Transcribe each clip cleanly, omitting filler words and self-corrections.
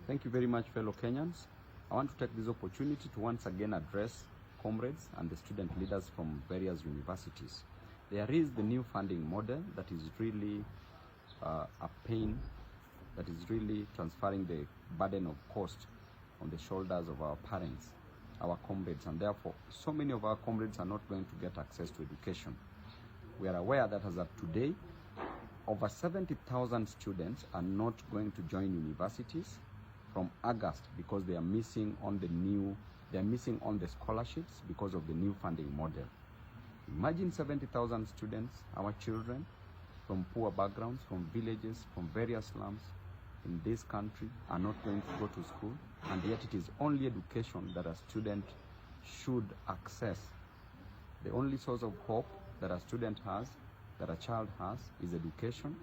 Thank you very much, fellow Kenyans. I want to take this opportunity to once again address comrades and the student leaders from various universities. There is the new funding model that is really a pain, that is really transferring the burden of cost on the shoulders of our parents, our comrades, and therefore so many of our comrades are not going to get access to education. We are aware that as of today, over 70,000 students are not going to join universities from August because they are missing on the scholarships because of the new funding model. Imagine 70,000 students, our children, from poor backgrounds, from villages, from various slums in this country are not going to go to school, and yet it is only education that a student should access. The only source of hope that a student has, that a child has, is education,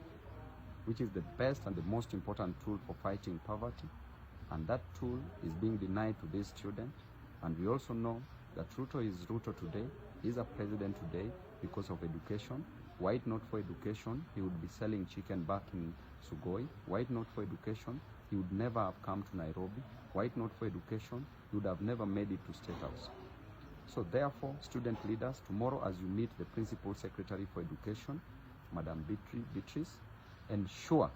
which is the best and the most important tool for fighting poverty. And that tool is being denied to this student. And we also know that Ruto is Ruto today, is a president today because of education. Were it not for education, he would be selling chicken back in Sugoi. Were it not for education, he would never have come to Nairobi. Were it not for education, he would have never made it to State House. So therefore, student leaders, tomorrow as you meet the Principal Secretary for Education, Madam Beatrice, ensure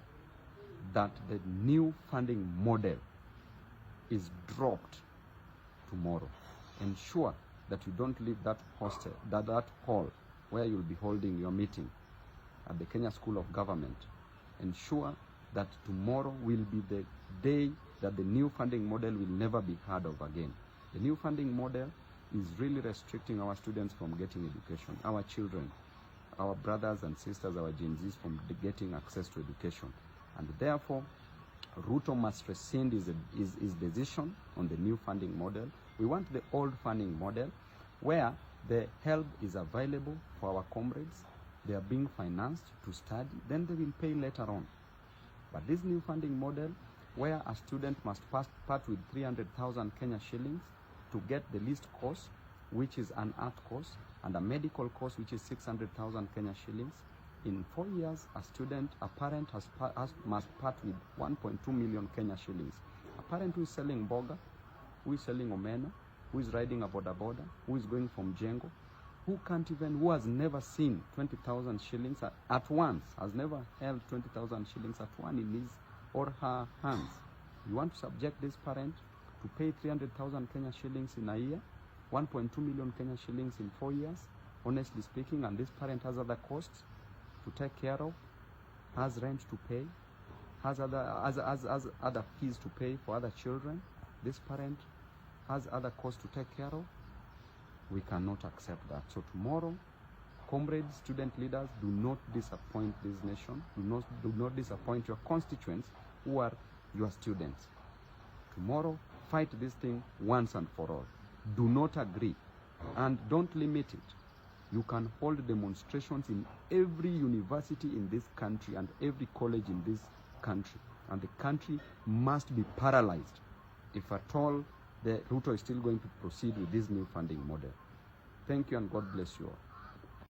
that the new funding model is dropped tomorrow. Ensure that you don't leave that hostel, that hall where you'll be holding your meeting at the Kenya School of Government. Ensure that tomorrow will be the day that the new funding model will never be heard of again. The new funding model is really restricting our students from getting education, our children, our brothers and sisters, our Gen Zs from getting access to education. And therefore, Ruto must rescind his decision on the new funding model. We want the old funding model where the help is available for our comrades. They are being financed to study, then they will pay later on. But this new funding model where a student must part with 300,000 Kenya shillings to get the least course, which is an art course, and a medical course, which is 600,000 Kenya shillings. In 4 years, a parent must part with 1.2 million Kenya shillings. A parent who is selling boga, who is selling omena, who is riding a boda boda, who is going from Jengo, who has never seen 20,000 shillings at once, has never held 20,000 shillings at one in his or her hands. You want to subject this parent to pay 300,000 Kenya shillings in a year, 1.2 million Kenya shillings in 4 years, honestly speaking, and this parent has other costs to take care of, has rent to pay, has other fees to pay for other children. This parent has other costs to take care of. We cannot accept that. So tomorrow, comrades, student leaders, do not disappoint this nation. Do not disappoint your constituents who are your students. Tomorrow, fight this thing once and for all. Do not agree and don't limit it. You can hold demonstrations in every university in this country and every college in this country. And the country must be paralyzed if at all the Ruto is still going to proceed with this new funding model. Thank you and God bless you all.